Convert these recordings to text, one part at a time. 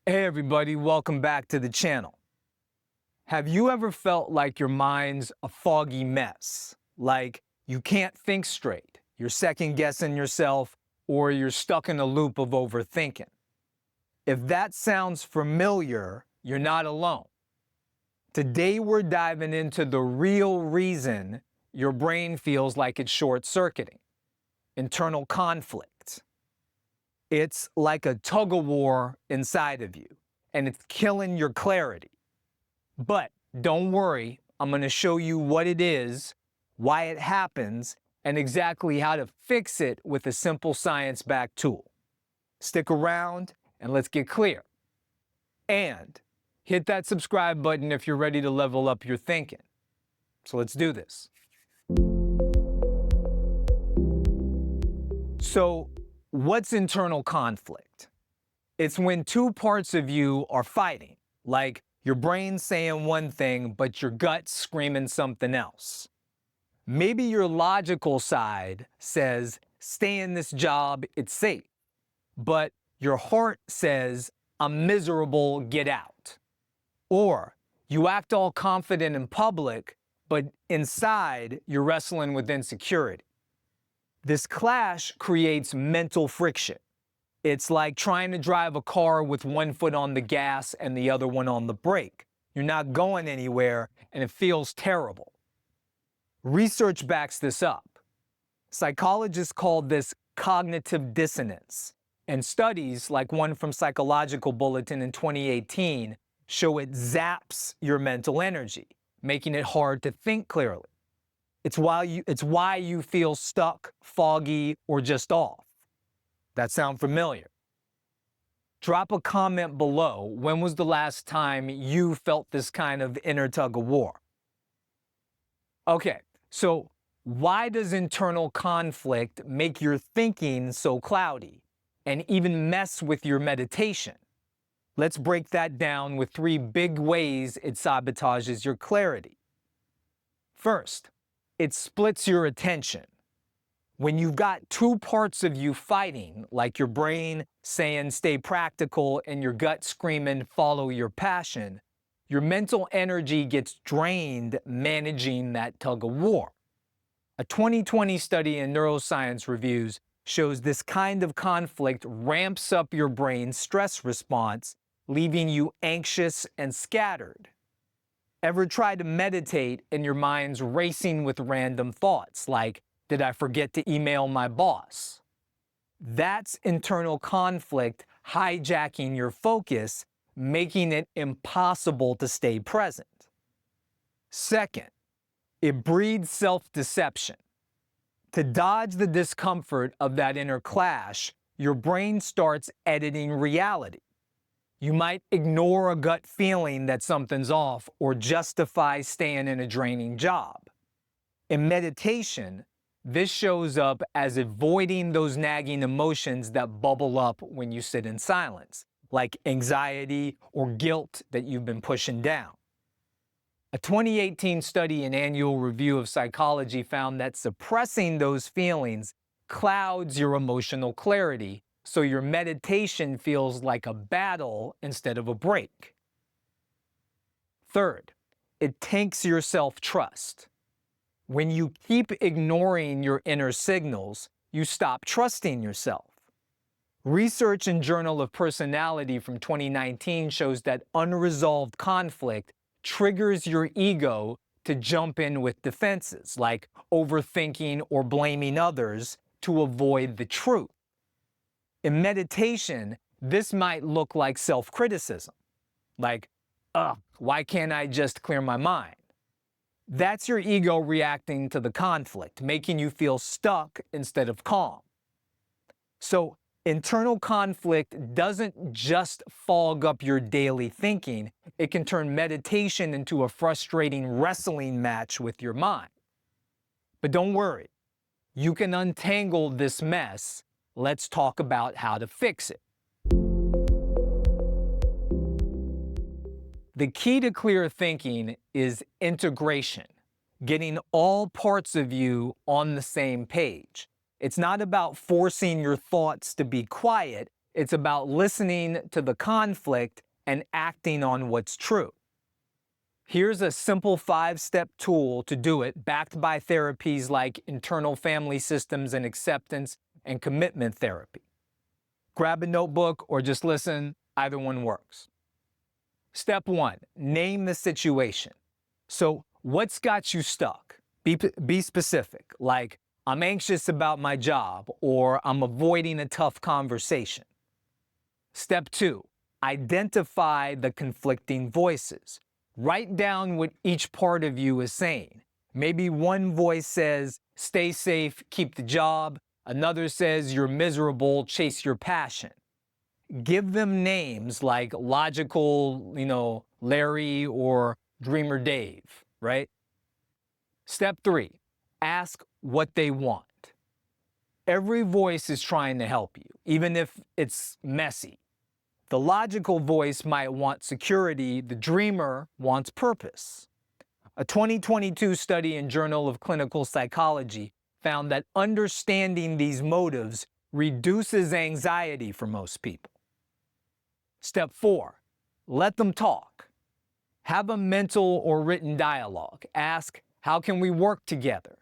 Hey everybody, welcome back to the channel. Have you ever felt like your mind's a foggy mess? Like you can't think straight, you're second guessing yourself, or you're stuck in a loop of overthinking? If that sounds familiar, you're not alone. Today we're diving into the real reason your brain feels like it's short-circuiting: internal conflict. It's like a tug-of-war inside of you, and it's killing your clarity. But don't worry, I'm going to show you what it is, why it happens, and exactly how to fix it with a simple science-backed tool. Stick around and let's get clear. And hit that subscribe button if you're ready to level up your thinking. So let's do this. So, what's internal conflict? It's when two parts of you are fighting, like your brain's saying one thing, but your gut's screaming something else. Maybe your logical side says, stay in this job, it's safe. But your heart says, I'm miserable, get out. Or you act all confident in public, but inside you're wrestling with insecurity. This clash creates mental friction. It's like trying to drive a car with one foot on the gas and the other one on the brake. You're not going anywhere, and it feels terrible. Research backs this up. Psychologists call this cognitive dissonance, and studies, like one from Psychological Bulletin in 2018, show it zaps your mental energy, making it hard to think clearly. It's why you feel stuck, foggy, or just off. That sound familiar? Drop a comment below. When was the last time you felt this kind of inner tug of war? Okay, so why does internal conflict make your thinking so cloudy and even mess with your meditation? Let's break that down with 3 big ways it sabotages your clarity. First, it splits your attention. When you've got two parts of you fighting, like your brain saying stay practical and your gut screaming follow your passion, your mental energy gets drained managing that tug of war. A 2020 study in Neuroscience Reviews shows this kind of conflict ramps up your brain's stress response, leaving you anxious and scattered. Ever try to meditate and your mind's racing with random thoughts like, did I forget to email my boss? That's internal conflict hijacking your focus, making it impossible to stay present. Second, it breeds self-deception. To dodge the discomfort of that inner clash, your brain starts editing reality. You might ignore a gut feeling that something's off or justify staying in a draining job. In meditation, this shows up as avoiding those nagging emotions that bubble up when you sit in silence, like anxiety or guilt that you've been pushing down. A 2018 study in Annual Review of Psychology found that suppressing those feelings clouds your emotional clarity, so your meditation feels like a battle instead of a break. Third, it tanks your self-trust. When you keep ignoring your inner signals, you stop trusting yourself. Research in Journal of Personality from 2019 shows that unresolved conflict triggers your ego to jump in with defenses, like overthinking or blaming others to avoid the truth. In meditation, this might look like self-criticism, like, why can't I just clear my mind? That's your ego reacting to the conflict, making you feel stuck instead of calm. So, internal conflict doesn't just fog up your daily thinking, it can turn meditation into a frustrating wrestling match with your mind. But don't worry, you can untangle this mess. Let's talk about how to fix it. The key to clear thinking is integration, getting all parts of you on the same page. It's not about forcing your thoughts to be quiet, It's about listening to the conflict and acting on what's true. Here's a simple 5-step tool to do it, backed by therapies like internal family systems and acceptance and commitment therapy. Grab a notebook or just listen, either one works. Step 1, name the situation. So what's got you stuck? Be specific, like I'm anxious about my job or I'm avoiding a tough conversation. Step 2, identify the conflicting voices. Write down what each part of you is saying. Maybe one voice says, stay safe, keep the job. Another says, you're miserable, chase your passion. Give them names like logical, Larry or dreamer Dave, right? Step 3, ask what they want. Every voice is trying to help you, even if it's messy. The logical voice might want security, the dreamer wants purpose. A 2022 study in Journal of Clinical Psychology found that understanding these motives reduces anxiety for most people. Step 4, let them talk. Have a mental or written dialogue. Ask, how can we work together?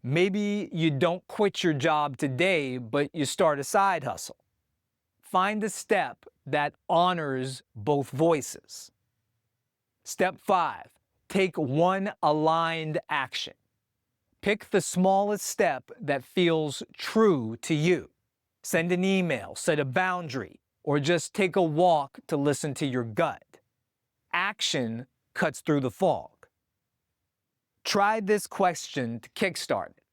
Maybe you don't quit your job today, but you start a side hustle. Find a step that honors both voices. Step 5, take one aligned action. Pick the smallest step that feels true to you. Send an email, set a boundary, or just take a walk to listen to your gut. Action cuts through the fog. Try this question to kickstart it.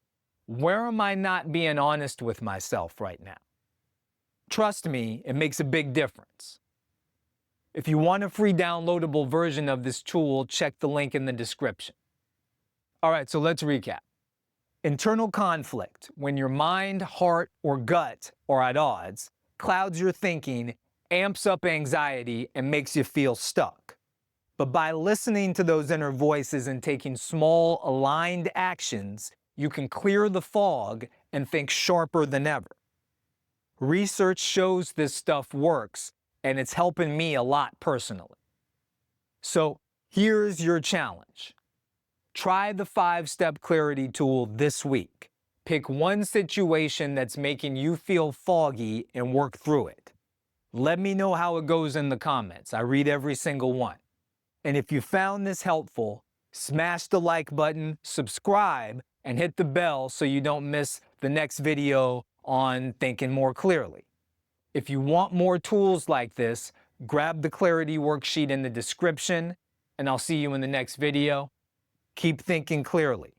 Where am I not being honest with myself right now? Trust me, it makes a big difference. If you want a free downloadable version of this tool, check the link in the description. All right, so let's recap. Internal conflict, when your mind, heart, or gut are at odds, clouds your thinking, amps up anxiety, and makes you feel stuck. But by listening to those inner voices and taking small, aligned actions, you can clear the fog and think sharper than ever. Research shows this stuff works, and it's helping me a lot personally. So here's your challenge. Try the 5-step clarity tool this week. Pick one situation that's making you feel foggy and work through it. Let me know how it goes in the comments. I read every single one. And if you found this helpful, smash the like button, subscribe, and hit the bell so you don't miss the next video on thinking more clearly. If you want more tools like this, grab the clarity worksheet in the description, and I'll see you in the next video. Keep thinking clearly.